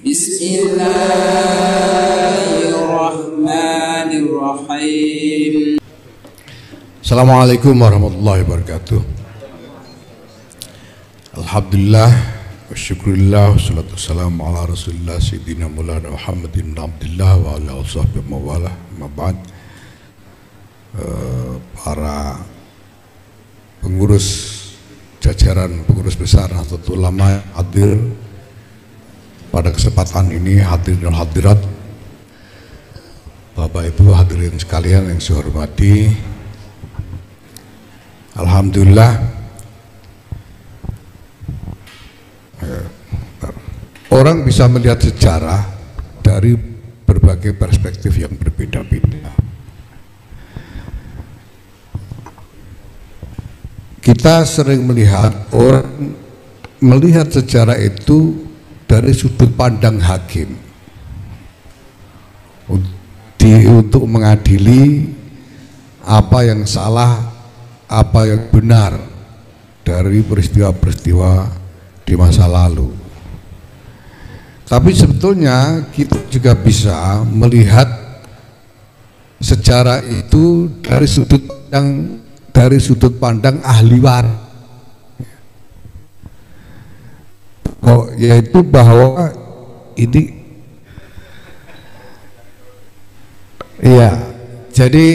Bismillahirrahmanirrahim. Assalamualaikum warahmatullahi wabarakatuh. Alhamdulillah wa syukurillah wassalatu wassalamu ala rasulillah sayyidina maulana Muhammadin abdillah wa ala sahbihi mawalah mabad. Para pengurus jajaran pengurus besar Nahdlatul Ulama hadir pada kesempatan ini, hadirin dan hadirat, Bapak Ibu hadirin sekalian yang saya hormati. Alhamdulillah orang bisa melihat sejarah dari berbagai perspektif yang berbeda-beda. Kita sering melihat orang melihat sejarah itu dari sudut pandang hakim untuk mengadili apa yang salah, apa yang benar dari peristiwa-peristiwa di masa lalu. Tapi sebetulnya kita juga bisa melihat sejarah itu dari sudut pandang ahli waris. Yaitu bahwa ini jadi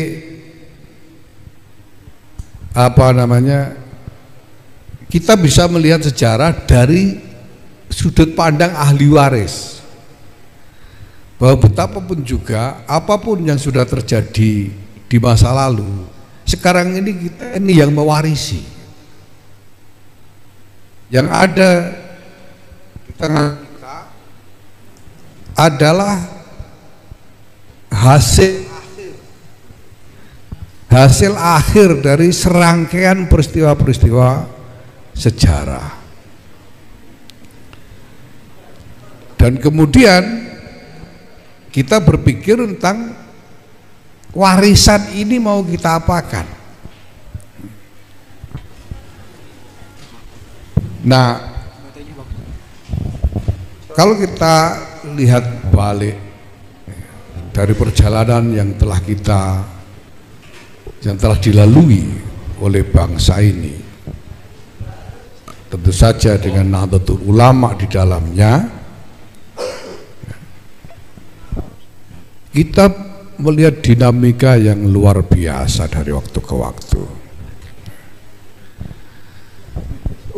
kita bisa melihat sejarah dari sudut pandang ahli waris, bahwa betapapun juga apapun yang sudah terjadi di masa lalu, sekarang ini kita ini yang mewarisi, yang ada tengah kita adalah hasil akhir dari serangkaian peristiwa-peristiwa sejarah. Dan kemudian kita berpikir tentang warisan ini mau kita apakan. Nah, kalau kita lihat balik dari perjalanan yang telah dilalui oleh bangsa ini, tentu saja dengan Nahdlatul Ulama di dalamnya, kita melihat dinamika yang luar biasa dari waktu ke waktu.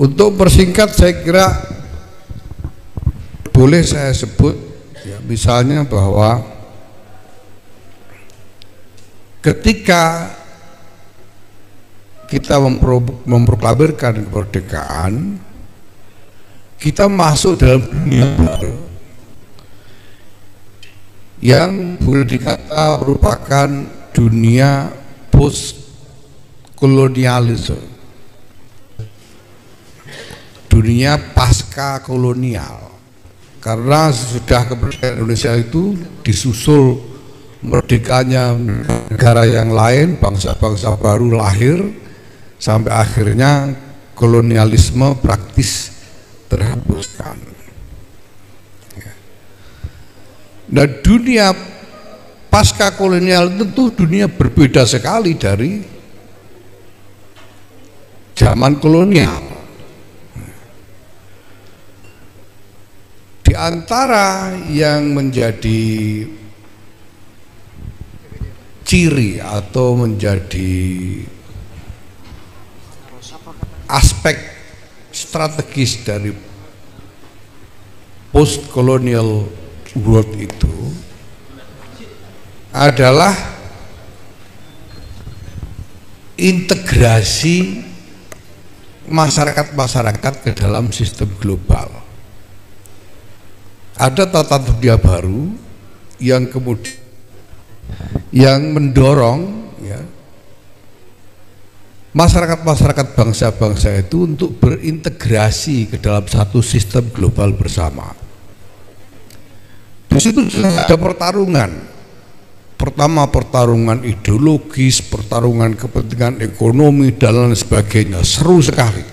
Untuk persingkat, saya kira boleh saya sebut ya, misalnya bahwa ketika kita memproklamirkan kemerdekaan, kita masuk dalam dunia baru yang boleh dikata merupakan dunia post kolonialisme, dunia pasca kolonial. Karena sudah kemerdekaan Indonesia itu disusul merdekanya negara yang lain, bangsa-bangsa baru lahir, sampai akhirnya kolonialisme praktis terhapuskan. Nah, dunia pasca kolonial tentu dunia berbeda sekali dari zaman kolonial. Di antara yang menjadi ciri atau menjadi aspek strategis dari post colonial world itu adalah integrasi masyarakat-masyarakat ke dalam sistem global. Ada tata dunia baru yang kemudian yang mendorong ya, masyarakat-masyarakat bangsa-bangsa itu untuk berintegrasi ke dalam satu sistem global bersama. Di situ ada pertarungan. Pertama pertarungan ideologis, pertarungan kepentingan ekonomi dan lain sebagainya, seru sekali.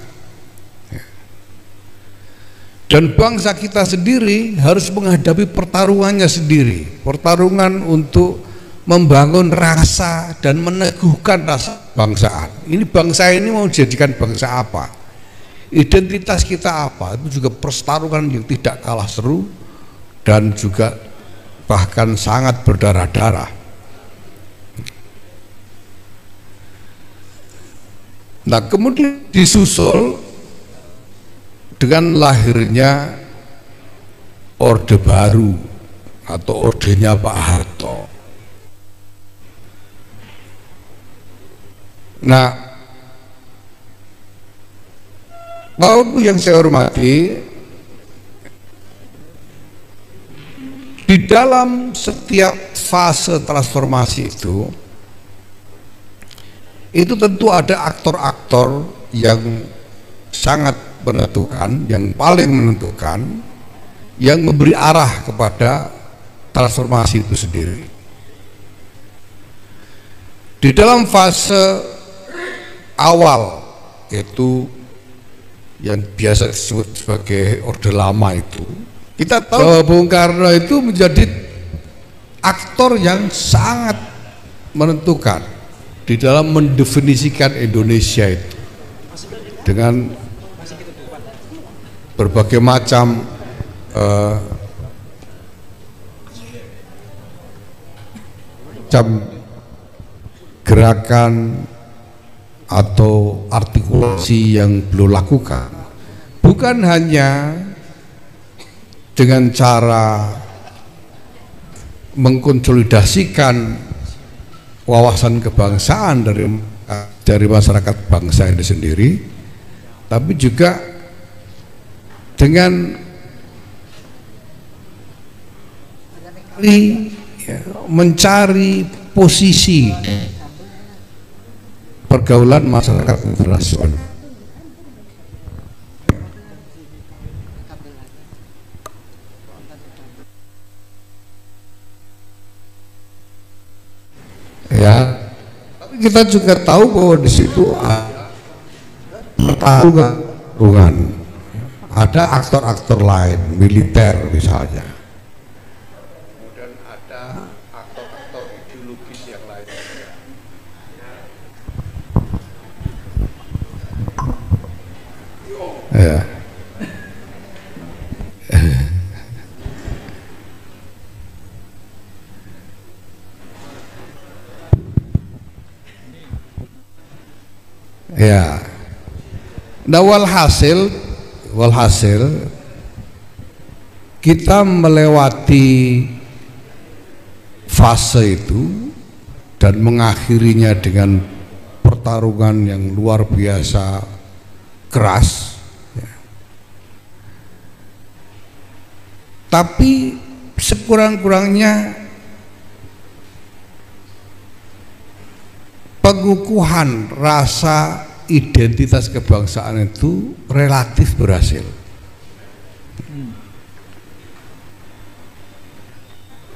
Dan bangsa kita sendiri harus menghadapi pertarungannya sendiri, pertarungan untuk membangun rasa dan meneguhkan rasa bangsaan. Ini bangsa ini mau dijadikan bangsa apa? Identitas kita apa? Itu juga pertarungan yang tidak kalah seru dan juga bahkan sangat berdarah-darah. Nah, kemudian disusul dengan lahirnya Orde Baru atau ordenya Pak Harto. Nah, Bapak yang saya hormati, di dalam setiap fase transformasi itu tentu ada aktor-aktor yang sangat menentukan, yang paling menentukan, yang memberi arah kepada transformasi itu sendiri. Di dalam fase awal, yaitu yang biasa disebut sebagai Orde Lama itu, kita tahu bahwa Bung Karno itu menjadi aktor yang sangat menentukan di dalam mendefinisikan Indonesia itu dengan berbagai macam gerakan atau artikulasi yang beliau lakukan, bukan hanya dengan cara mengkonsolidasikan wawasan kebangsaan dari masyarakat bangsa ini sendiri, tapi juga dengan mencari posisi pergaulan masyarakat internasional. Ya, tapi kita juga tahu bahwa di situ ada pertarungan, ada aktor-aktor lain, militer misalnya. Kemudian ada aktor-aktor ideologis yang lain. Ya. Ya. Nah, walhasil kita melewati fase itu dan mengakhirinya dengan pertarungan yang luar biasa keras, ya. Tapi sekurang-kurangnya pengukuhan rasa identitas kebangsaan itu relatif berhasil.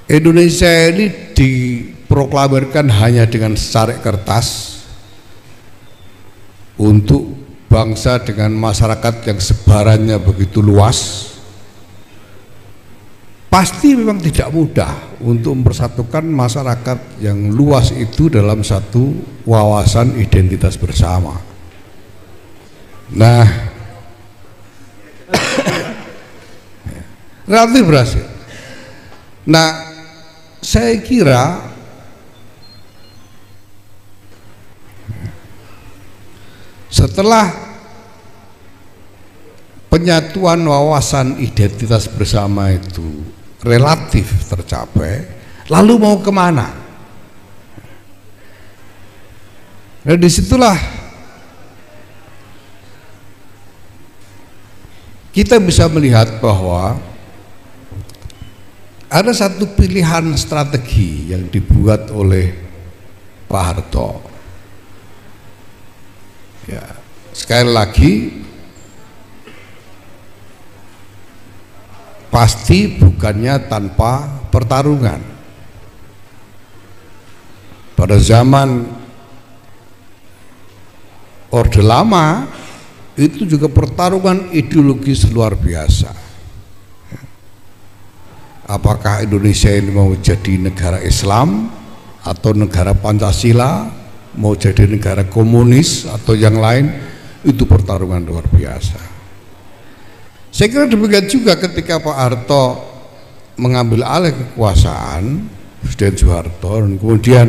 Indonesia ini diproklamirkan hanya dengan secari kertas untuk bangsa dengan masyarakat yang sebarannya begitu luas. Pasti memang tidak mudah untuk mempersatukan masyarakat yang luas itu dalam satu wawasan identitas bersama. Nah, relatif berhasil. Nah, saya kira setelah penyatuan wawasan identitas bersama itu relatif tercapai, lalu mau kemana? Nah, disitulah kita bisa melihat bahwa ada satu pilihan strategi yang dibuat oleh Pak Harto. Ya, sekali lagi pasti bukannya tanpa pertarungan. Pada zaman Orde Lama itu juga pertarungan ideologis luar biasa. Apakah Indonesia ini mau jadi negara Islam atau negara Pancasila, mau jadi negara komunis atau yang lain, itu pertarungan luar biasa. Saya kira demikian juga ketika Pak Harto mengambil alih kekuasaan, Presiden Soeharto, dan kemudian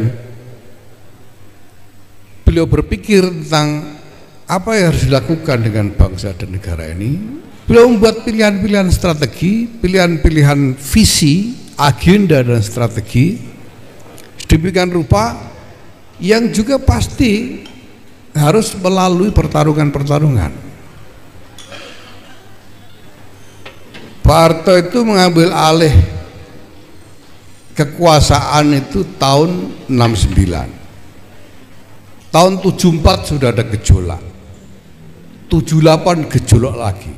beliau berpikir tentang apa yang harus dilakukan dengan bangsa dan negara ini. Beliau membuat pilihan-pilihan strategi, pilihan-pilihan visi, agenda dan strategi sedemikian rupa yang juga pasti harus melalui pertarungan-pertarungan. Pak Harto itu mengambil alih kekuasaan itu tahun 69. Tahun 74 sudah ada gejolak, 78 gejolak lagi,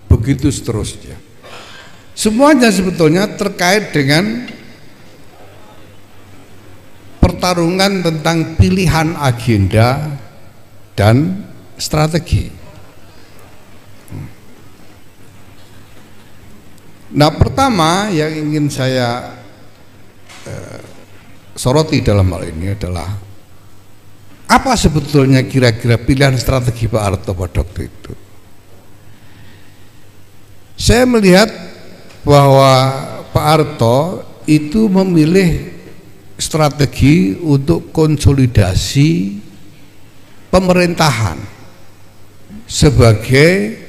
begitu seterusnya. Semuanya sebetulnya terkait dengan pertarungan tentang pilihan agenda dan strategi. Nah, pertama yang ingin saya soroti dalam hal ini adalah apa sebetulnya kira-kira pilihan strategi Pak Harto pada waktu itu. Saya melihat bahwa Pak Harto itu memilih strategi untuk konsolidasi pemerintahan sebagai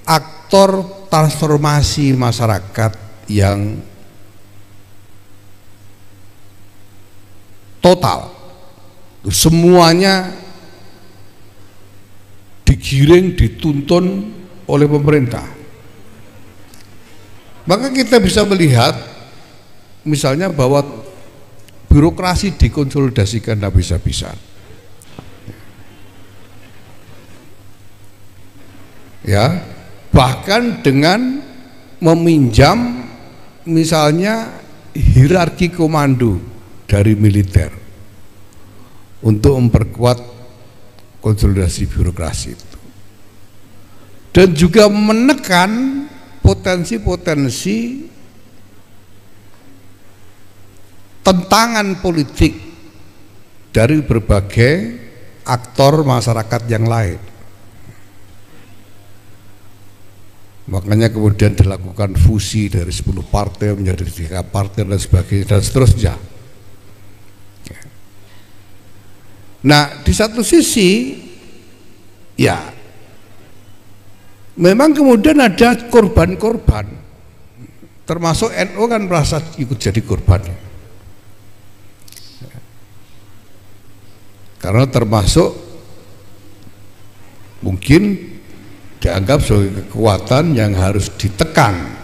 aktor transformasi masyarakat yang total. Semuanya digiring, dituntun oleh pemerintah. Maka kita bisa melihat misalnya bahwa birokrasi dikonsolidasikan habis-habisan. Ya, bahkan dengan meminjam misalnya hierarki komando dari militer untuk memperkuat konsolidasi birokrasi itu, dan juga menekan potensi-potensi tentangan politik dari berbagai aktor masyarakat yang lain. Makanya kemudian dilakukan fusi dari 10 partai menjadi 3 partai dan sebagainya dan seterusnya. Nah, di satu sisi ya memang kemudian ada korban-korban, termasuk NU kan merasa ikut jadi korban, karena termasuk mungkin dianggap sebagai kekuatan yang harus ditekan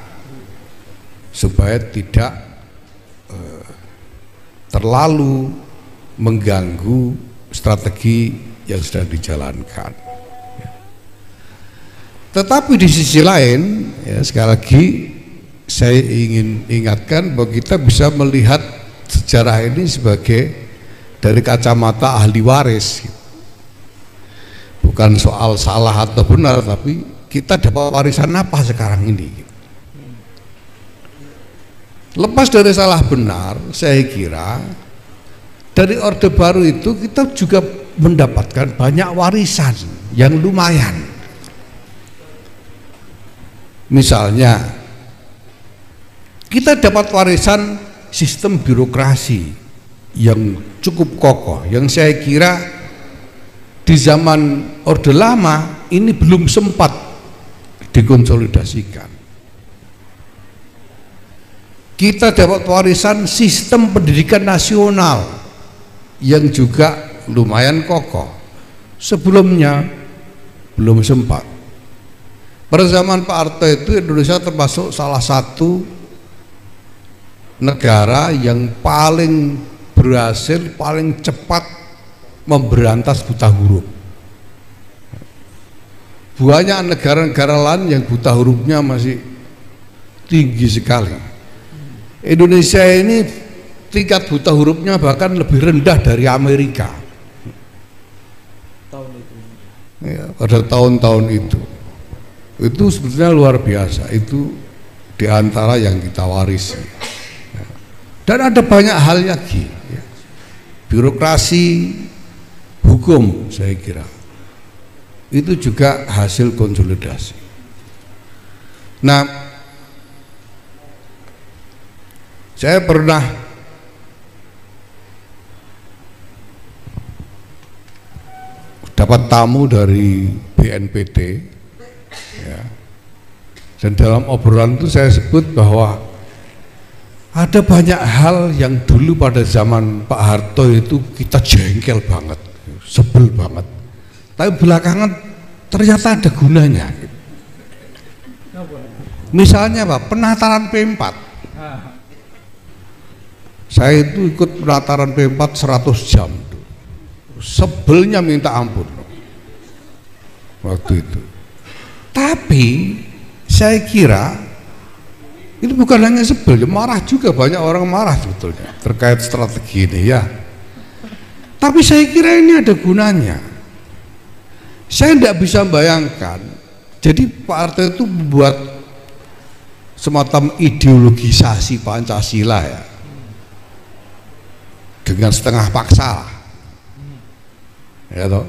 supaya tidak terlalu mengganggu strategi yang sedang dijalankan. Tetapi di sisi lain, ya, sekali lagi saya ingin ingatkan bahwa kita bisa melihat sejarah ini sebagai dari kacamata ahli waris. Bukan soal salah atau benar, tapi kita dapat warisan apa sekarang ini. Lepas dari salah benar, saya kira dari Orde Baru itu kita juga mendapatkan banyak warisan yang lumayan. Misalnya kita dapat warisan sistem birokrasi yang cukup kokoh, yang saya kira di zaman Orde Lama ini belum sempat dikonsolidasikan. Kita dapat warisan sistem pendidikan nasional yang juga lumayan kokoh, sebelumnya belum sempat. Pada zaman Pak Harto itu Indonesia termasuk salah satu negara yang paling berhasil, paling cepat memberantas buta huruf. Banyak negara-negara lain yang buta hurufnya masih tinggi sekali. Indonesia ini tingkat buta hurufnya bahkan lebih rendah dari Amerika. ya, pada tahun-tahun itu sebetulnya luar biasa. Itu diantara yang kita warisi. Dan ada banyak hal lagi, ya. Birokrasi hukum saya kira itu juga hasil konsolidasi. Nah, saya pernah dapat tamu dari BNPT, ya. Dan dalam obrolan itu saya sebut bahwa ada banyak hal yang dulu pada zaman Pak Harto itu kita jengkel banget, sebel banget, tapi belakangan ternyata ada gunanya. Misalnya Pak, penataran P4. Saya itu ikut penataran P4 100 jam, sebelnya minta ampun waktu itu. Tapi saya kira itu bukan hanya sebel, marah juga, banyak orang marah sebetulnya terkait strategi ini, ya. Tapi saya kira ini ada gunanya. Saya tidak bisa bayangkan, jadi Pak Harto itu membuat semacam ideologisasi Pancasila, ya, dengan setengah paksa, ya toh.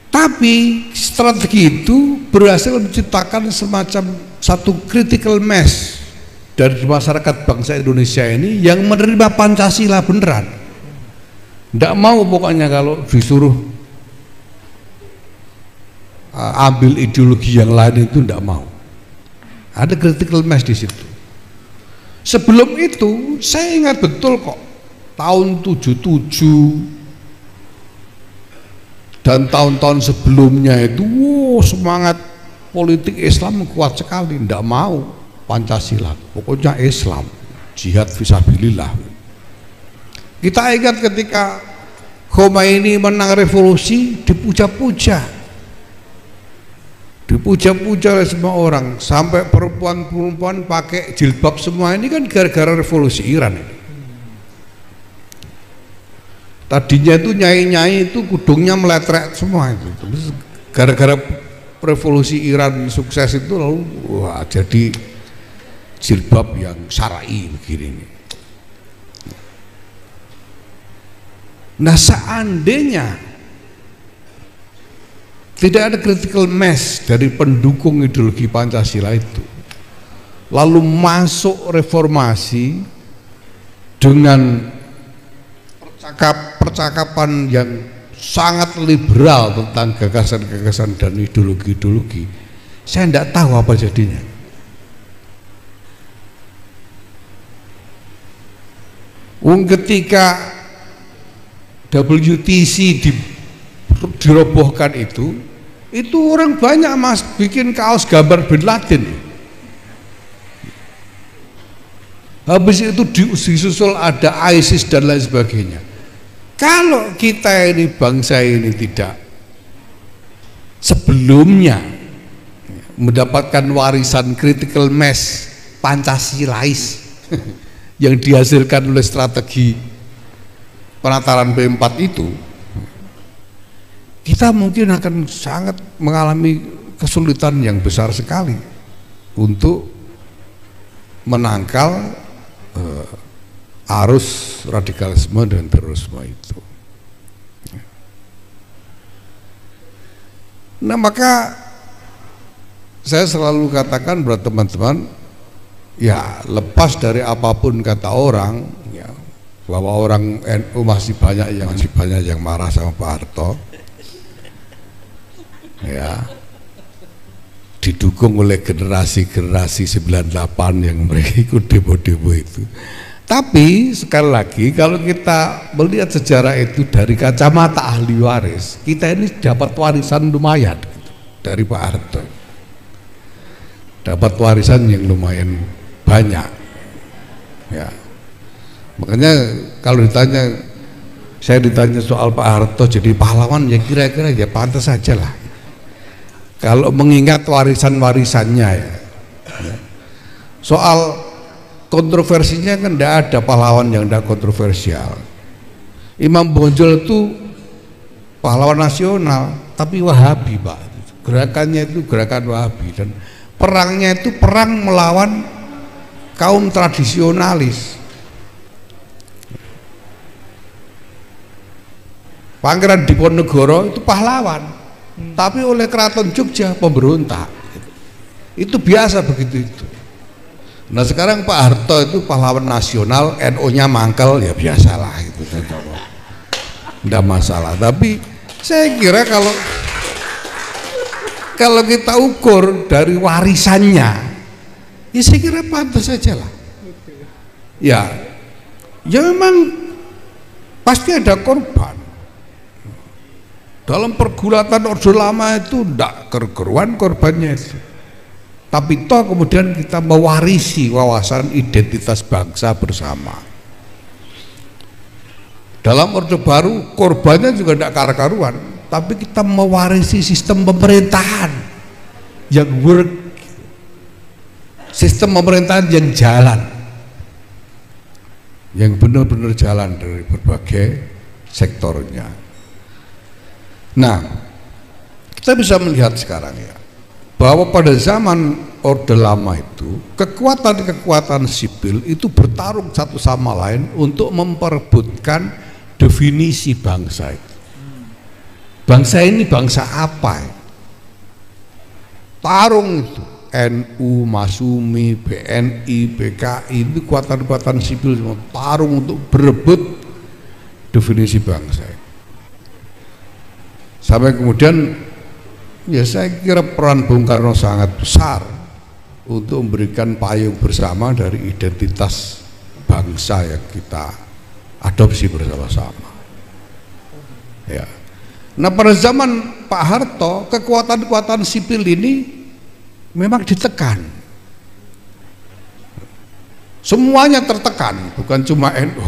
Tapi strategi itu berhasil menciptakan semacam satu critical mass dari masyarakat bangsa Indonesia ini yang menerima Pancasila beneran. Tidak mau pokoknya kalau disuruh ambil ideologi yang lain itu tidak mau. Ada critical mass di situ. Sebelum itu saya ingat betul kok, tahun 77 dan tahun-tahun sebelumnya itu semangat politik Islam kuat sekali, tidak mau Pancasila, pokoknya Islam, jihad fisabilillah. Kita ingat ketika Khomeini menang revolusi, dipuja-puja oleh semua orang, sampai perempuan-perempuan pakai jilbab semua. Ini kan gara-gara revolusi Iran ini. Tadinya itu nyai-nyai itu kudungnya meletrek semua itu. Terus gara-gara revolusi Iran sukses itu lalu jadi jilbab yang syar'i begini. Nah, seandainya tidak ada critical mass dari pendukung ideologi Pancasila itu, lalu masuk reformasi dengan percakapan yang sangat liberal tentang gagasan-gagasan dan ideologi-ideologi, saya tidak tahu apa jadinya. Ketika WTC dirobohkan itu orang banyak mas bikin kaos gambar Bin Laden. Habis itu disusul ada ISIS dan lain sebagainya. Kalau kita ini bangsa ini tidak sebelumnya mendapatkan warisan critical mass Pancasilais yang dihasilkan oleh strategi penataran P4 itu, kita mungkin akan sangat mengalami kesulitan yang besar sekali untuk menangkal arus radikalisme dan terorisme itu. Nah, maka saya selalu katakan buat teman-teman, ya lepas dari apapun kata orang, ya, bahwa orang NU masih banyak yang marah sama Pak Harto, ya, didukung oleh generasi 98 yang mereka ikut demo-demo itu. Tapi sekali lagi, kalau kita melihat sejarah itu dari kacamata ahli waris, kita ini dapat warisan lumayan gitu, dari Pak Harto, dapat warisan yang lumayan banyak, ya. Makanya kalau saya ditanya soal Pak Harto jadi pahlawan, ya kira-kira ya pantas saja lah, kalau mengingat warisan-warisannya, ya. Soal kontroversinya kan tidak ada pahlawan yang tidak kontroversial. Imam Bonjol itu pahlawan nasional, tapi Wahabi Pak. Gerakannya itu gerakan Wahabi, dan perangnya itu perang melawan kaum tradisionalis. Pangeran Diponegoro itu pahlawan, tapi oleh Keraton Jogja pemberontak. Itu biasa begitu itu. Nah sekarang Pak Harto itu pahlawan nasional, NU-nya mangkel, ya biasalah itu, tidak masalah. Tapi saya kira kalau kita ukur dari warisannya, ya saya kira pantas saja lah. Ya memang pasti ada korban. Dalam pergulatan Orde Lama itu tidak keruan korbannya itu. Tapi toh kemudian kita mewarisi wawasan identitas bangsa bersama. Dalam Orde Baru korbannya juga tidak karu-karuan, tapi kita mewarisi sistem pemerintahan yang work, sistem pemerintahan yang jalan, yang benar-benar jalan dari berbagai sektornya. Nah, kita bisa melihat sekarang ya, bahwa pada zaman Orde Lama itu kekuatan-kekuatan sipil itu bertarung satu sama lain untuk memperebutkan definisi bangsa itu. Bangsa ini bangsa apa ya? Tarung itu NU, Masumi, BNI, PKI, itu kekuatan-kekuatan sipil semua tarung untuk berebut definisi bangsa itu. Sampai kemudian ya saya kira peran Bung Karno sangat besar untuk memberikan payung bersama dari identitas bangsa yang kita adopsi bersama-sama. Ya. Nah pada zaman Pak Harto kekuatan-kekuatan sipil ini memang ditekan. Semuanya tertekan, bukan cuma NU.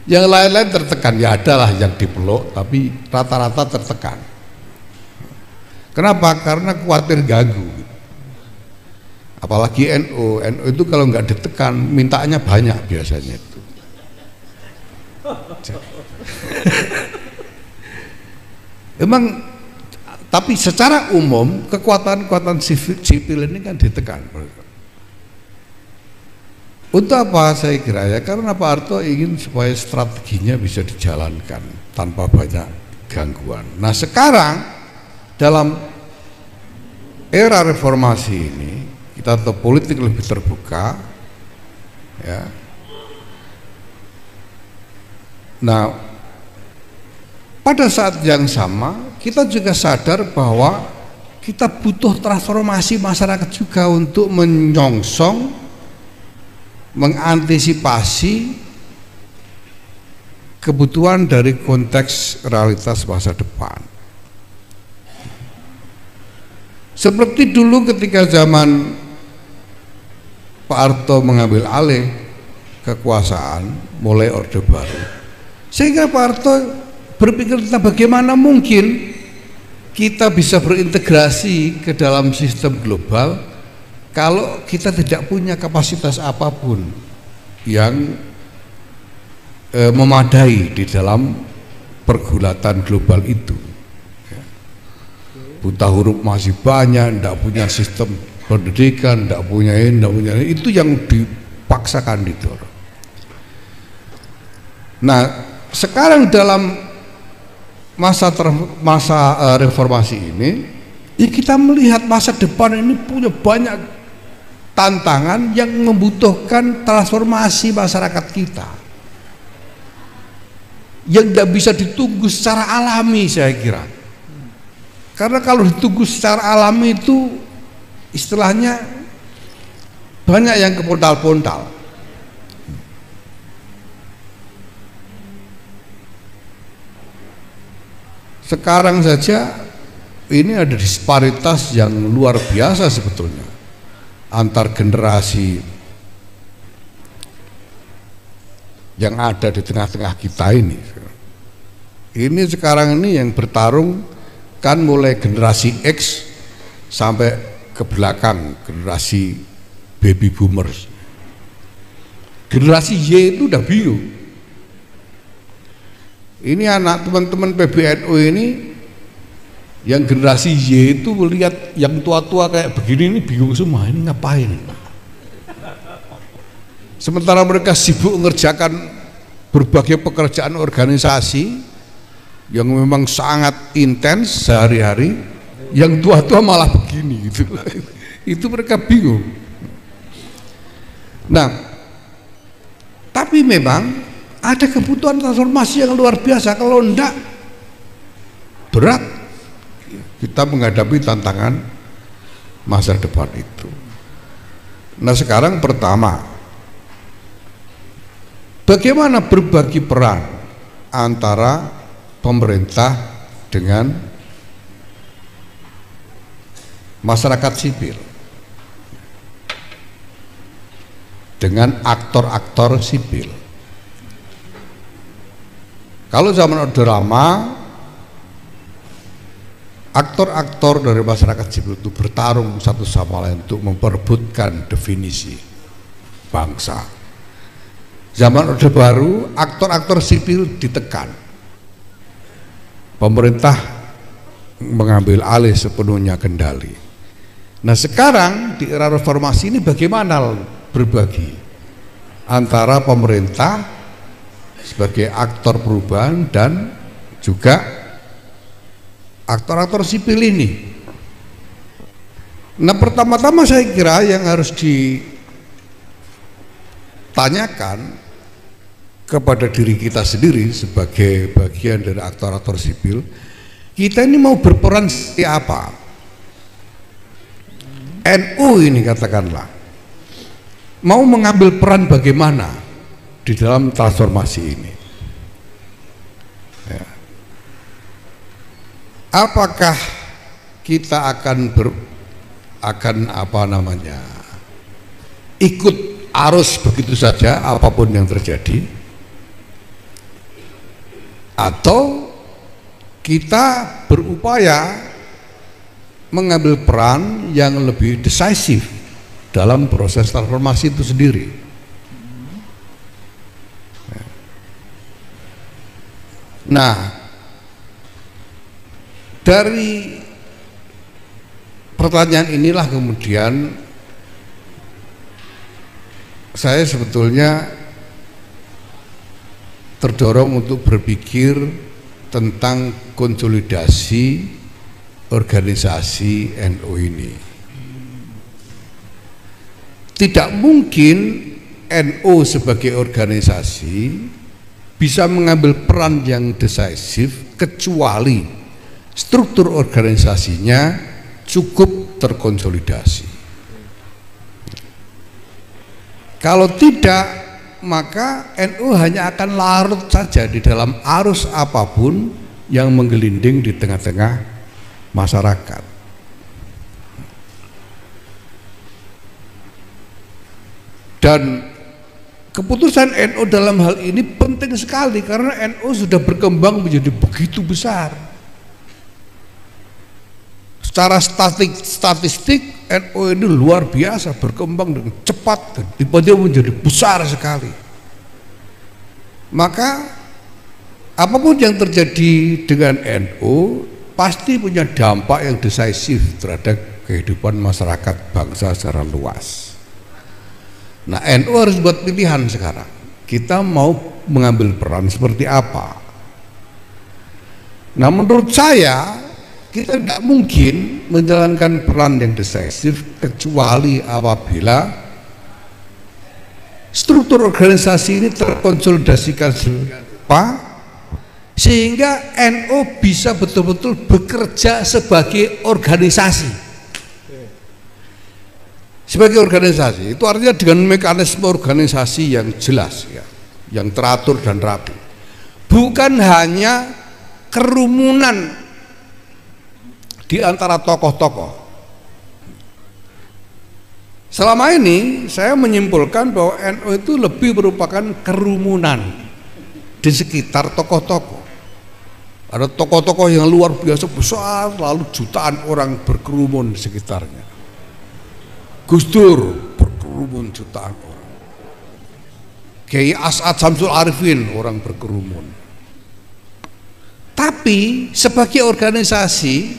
Yang lain-lain tertekan, ya adalah yang dipeluk, tapi rata-rata tertekan. Kenapa? Karena khawatir ganggu. Apalagi NU itu kalau nggak ditekan, mintanya banyak biasanya itu. Emang, tapi secara umum kekuatan-kekuatan sipil ini kan ditekan. Untuk apa saya kira ya, karena Pak Harto ingin supaya strateginya bisa dijalankan tanpa banyak gangguan. Nah sekarang dalam era reformasi ini kita tahu politik lebih terbuka ya. Nah pada saat yang sama kita juga sadar bahwa kita butuh transformasi masyarakat juga untuk menyongsong, mengantisipasi kebutuhan dari konteks realitas masa depan. Seperti dulu ketika zaman Pak Harto mengambil alih kekuasaan mulai Orde Baru, sehingga Pak Harto berpikir tentang bagaimana mungkin kita bisa berintegrasi ke dalam sistem global kalau kita tidak punya kapasitas apapun yang memadai di dalam pergulatan global itu. Buta huruf masih banyak, tidak punya sistem pendidikan, tidak punya ini, itu yang dipaksakan didorong. Nah, sekarang dalam masa reformasi ini, ya kita melihat masa depan ini punya banyak tantangan yang membutuhkan transformasi masyarakat kita yang tidak bisa ditunggu secara alami saya kira. Karena kalau ditunggu secara alami itu istilahnya banyak yang kepontal-pontal. Sekarang saja ini ada disparitas yang luar biasa sebetulnya antar generasi yang ada di tengah-tengah kita ini. Ini sekarang ini yang bertarung kan mulai generasi X sampai ke belakang generasi baby boomers. Generasi Y itu udah bingung. Ini anak teman-teman PBNU ini yang generasi Y itu melihat yang tua-tua kayak begini ini bingung semua, ini ngapain? Sementara mereka sibuk mengerjakan berbagai pekerjaan organisasi yang memang sangat intens sehari-hari, yang tua-tua malah begini gitu. Itu mereka bingung. Nah, tapi memang ada kebutuhan transformasi yang luar biasa. Kalau enggak, berat kita menghadapi tantangan masa depan itu. Nah, sekarang pertama, bagaimana berbagi peran antara pemerintah dengan masyarakat sipil, dengan aktor-aktor sipil. Kalau zaman Orde Lama, aktor-aktor dari masyarakat sipil itu bertarung satu sama lain untuk memperebutkan definisi bangsa. Zaman Orde Baru, aktor-aktor sipil ditekan, pemerintah mengambil alih sepenuhnya kendali. Nah, sekarang di era reformasi ini bagaimana berbagi antara pemerintah sebagai aktor perubahan dan juga aktor-aktor sipil ini. Nah, pertama-tama saya kira yang harus ditanyakan kepada diri kita sendiri sebagai bagian dari aktor-aktor sipil, kita ini mau berperan seperti apa? NU ini katakanlah mau mengambil peran bagaimana di dalam transformasi ini? Ya. Apakah kita akan ikut arus begitu saja apapun yang terjadi, atau kita berupaya mengambil peran yang lebih decisif dalam proses transformasi itu sendiri? Nah, dari pertanyaan inilah kemudian saya sebetulnya terdorong untuk berpikir tentang konsolidasi organisasi NU ini. Tidak mungkin NU sebagai organisasi bisa mengambil peran yang decisif kecuali struktur organisasinya cukup terkonsolidasi. Kalau tidak, maka NU hanya akan larut saja di dalam arus apapun yang menggelinding di tengah-tengah masyarakat. Dan keputusan NU dalam hal ini penting sekali karena NU sudah berkembang menjadi begitu besar. Secara statistik NU ini luar biasa, berkembang dengan cepat dan tiba-tiba menjadi besar sekali. Maka apapun yang terjadi dengan NU pasti punya dampak yang decisif terhadap kehidupan masyarakat bangsa secara luas. Nah, NU harus buat pilihan sekarang. Kita mau mengambil peran seperti apa? Nah, menurut saya kita tidak mungkin menjalankan peran yang decisif kecuali apabila struktur organisasi ini terkonsolidasikan sehingga NU bisa betul-betul bekerja sebagai organisasi. Sebagai organisasi itu artinya dengan mekanisme organisasi yang jelas ya, yang teratur dan rapi, bukan hanya kerumunan di antara tokoh-tokoh. Selama ini saya menyimpulkan bahwa NU itu lebih merupakan kerumunan di sekitar tokoh-tokoh. Ada tokoh-tokoh yang luar biasa besar, lalu jutaan orang berkerumun di sekitarnya. Gus Dur berkerumun jutaan orang, Kiai As'ad Samsul Arifin orang berkerumun, Tapi sebagai organisasi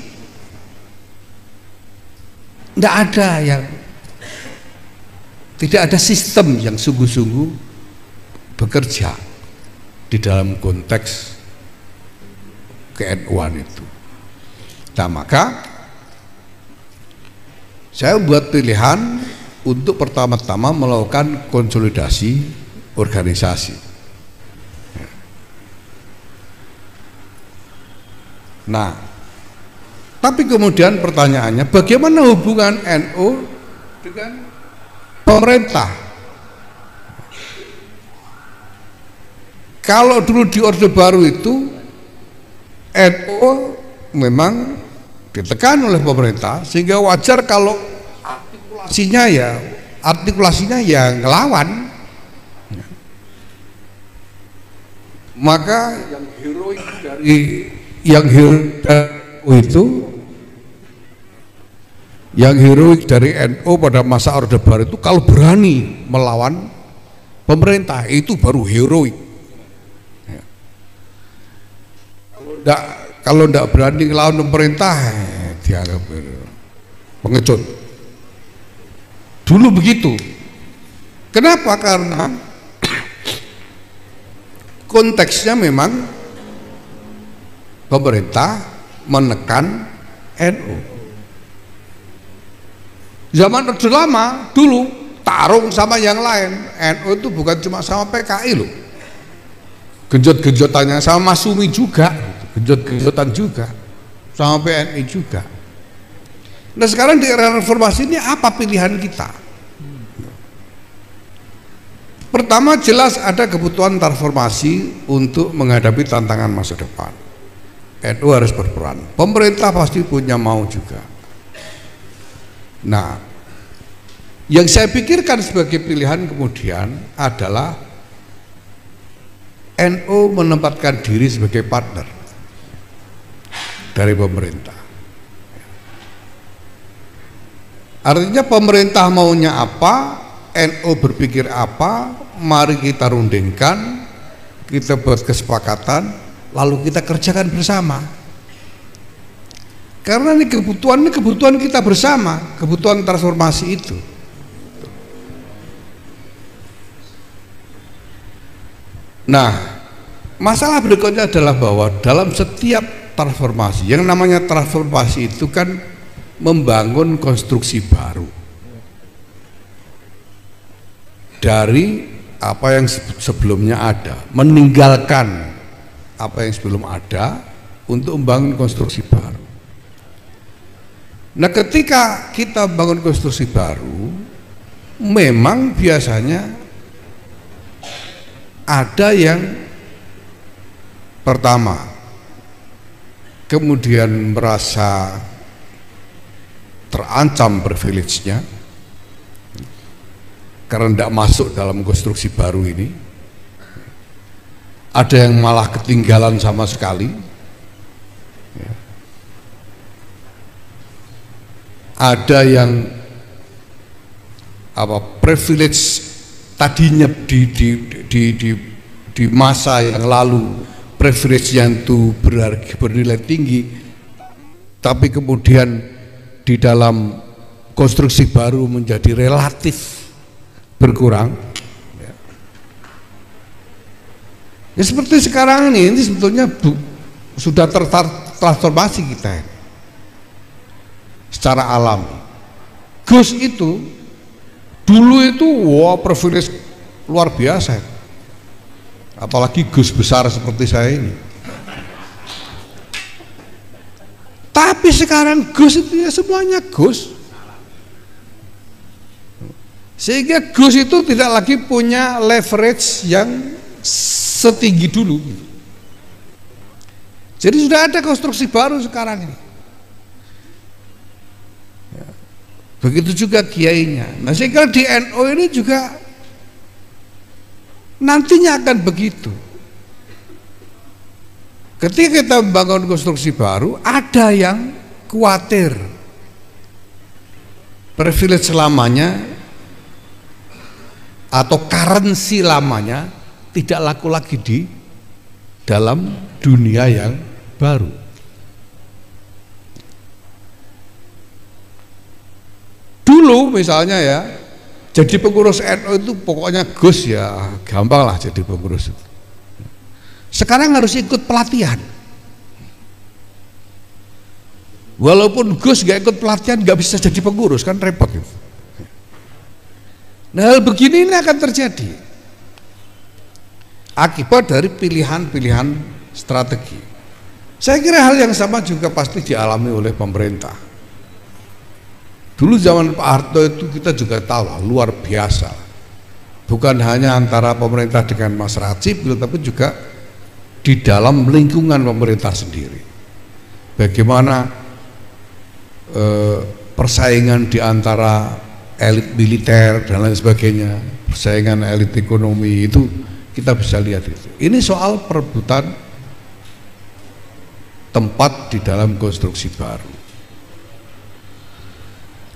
tidak ada sistem yang sungguh-sungguh bekerja di dalam konteks ke-NU-an itu. Nah, maka saya buat pilihan untuk pertama-tama melakukan konsolidasi organisasi. Nah, tapi kemudian pertanyaannya, bagaimana hubungan NU dengan pemerintah? Kalau dulu di Orde Baru itu NU memang ditekan oleh pemerintah, sehingga wajar kalau artikulasinya ya ngelawan. Maka yang heroik dari NU pada masa Orde Baru itu kalau berani melawan pemerintah, itu baru heroik. Kalau tidak berani melawan pemerintah, dianggap pengecut. Dulu begitu. Kenapa? Karena konteksnya memang pemerintah menekan NU. Zaman Orde Lama dulu tarung sama yang lain. NU itu bukan cuma sama PKI loh, genjot-genjotannya sama Masumi juga, genjot-genjotan juga sama PNI juga. Nah, sekarang di era reformasi ini apa pilihan kita? Pertama, jelas ada kebutuhan transformasi untuk menghadapi tantangan masa depan. NU harus berperan, pemerintah pasti punya mau juga. Nah, yang saya pikirkan sebagai pilihan kemudian adalah NU menempatkan diri sebagai partner dari pemerintah. Artinya pemerintah maunya apa, NU berpikir apa, mari kita rundingkan, kita buat kesepakatan, lalu kita kerjakan bersama. Karena ini kebutuhan kita bersama, kebutuhan transformasi itu. Nah, masalah berikutnya adalah bahwa dalam setiap transformasi, yang namanya transformasi itu kan membangun konstruksi baru dari apa yang sebelumnya ada, meninggalkan apa yang sebelum ada untuk membangun konstruksi baru. Nah, ketika kita bangun konstruksi baru, memang biasanya ada yang pertama kemudian merasa terancam privilege-nya karena tidak masuk dalam konstruksi baru ini. Ada yang malah ketinggalan sama sekali. Ada yang privilege tadinya di masa yang lalu privilege yang itu bernilai tinggi, tapi kemudian di dalam konstruksi baru menjadi relatif berkurang. Ya seperti sekarang ini sebetulnya sudah tertransformasi kita ini secara alami. Gus itu dulu itu privilege luar biasa, apalagi Gus besar seperti saya ini. Tapi sekarang Gus itu ya semuanya Gus, sehingga Gus itu tidak lagi punya leverage yang setinggi dulu. Jadi sudah ada konstruksi baru sekarang ini. Begitu juga kiainya. Nah, sehingga di NU ini juga nantinya akan begitu. Ketika kita membangun konstruksi baru, ada yang khawatir privilege lamanya atau currency lamanya tidak laku lagi di dalam dunia yang baru. Dulu misalnya ya, jadi pengurus NU itu pokoknya Gus ya, gampang lah jadi pengurus. Sekarang harus ikut pelatihan. Walaupun Gus gak ikut pelatihan gak bisa jadi pengurus, kan repot gitu. Nah, hal begini ini akan terjadi akibat dari pilihan-pilihan strategi. Saya kira hal yang sama juga pasti dialami oleh pemerintah. Dulu zaman Pak Harto itu kita juga tahu luar biasa. Bukan hanya antara pemerintah dengan masyarakat sipil, tapi juga di dalam lingkungan pemerintah sendiri. Bagaimana persaingan di antara elit militer dan lain sebagainya, persaingan elit ekonomi itu kita bisa lihat itu. Ini soal perebutan tempat di dalam konstruksi baru.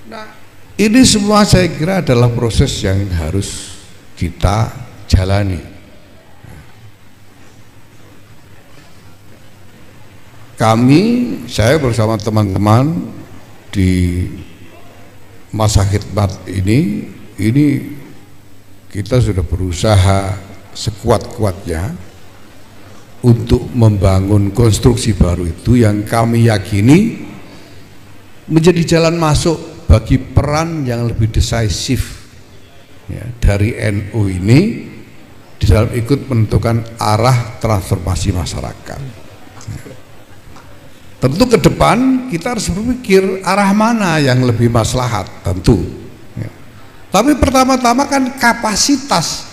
Nah, ini semua saya kira adalah proses yang harus kita jalani. Saya bersama teman-teman di masa khidmat ini kita sudah berusaha sekuat-kuatnya untuk membangun konstruksi baru itu yang kami yakini menjadi jalan masuk bagi peran yang lebih decisif ya, dari NU ini di dalam ikut menentukan arah transformasi masyarakat. Tentu ke depan kita harus berpikir arah mana yang lebih maslahat tentu. Ya. Tapi pertama-tama kan kapasitas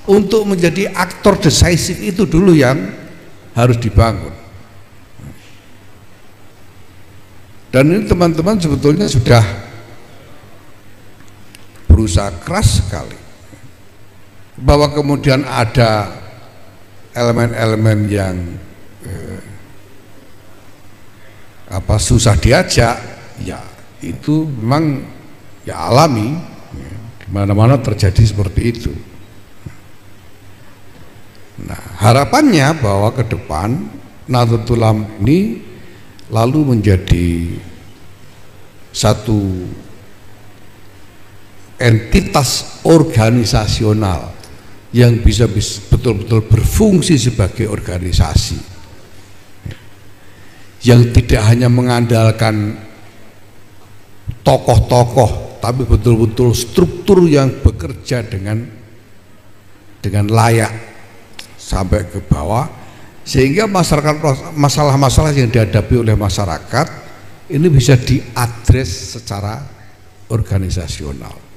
untuk menjadi aktor decisif itu dulu yang harus dibangun. Dan ini teman-teman sebetulnya sudah berusaha keras sekali, bahwa kemudian ada elemen-elemen yang susah diajak, ya itu memang ya alami, ya, di mana-mana terjadi seperti itu. Nah, harapannya bahwa ke depan Nahdlatul Ulama ini lalu menjadi satu entitas organisasional yang bisa betul-betul berfungsi sebagai organisasi, yang tidak hanya mengandalkan tokoh-tokoh, tapi betul-betul struktur yang bekerja dengan layak sampai ke bawah, sehingga masalah-masalah yang dihadapi oleh masyarakat ini bisa diadres secara organisasional.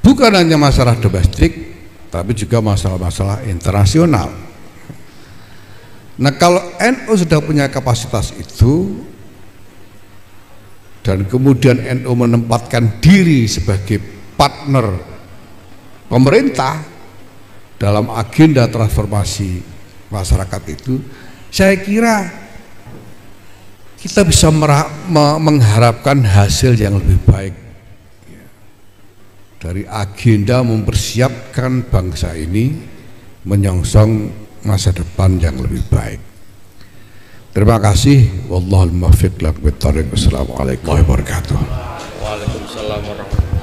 Bukan hanya masalah domestik, tapi juga masalah-masalah internasional. Nah, kalau NU sudah punya kapasitas itu dan kemudian NU menempatkan diri sebagai partner pemerintah dalam agenda transformasi masyarakat itu, saya kira kita bisa mengharapkan hasil yang lebih baik dari agenda mempersiapkan bangsa ini menyongsong masa depan yang lebih baik. Terima kasih. Wallahul muwaffiq. Assalamualaikum warahmatullahi wabarakatuh. Waalaikumsalam warahmatullahi wabarakatuh.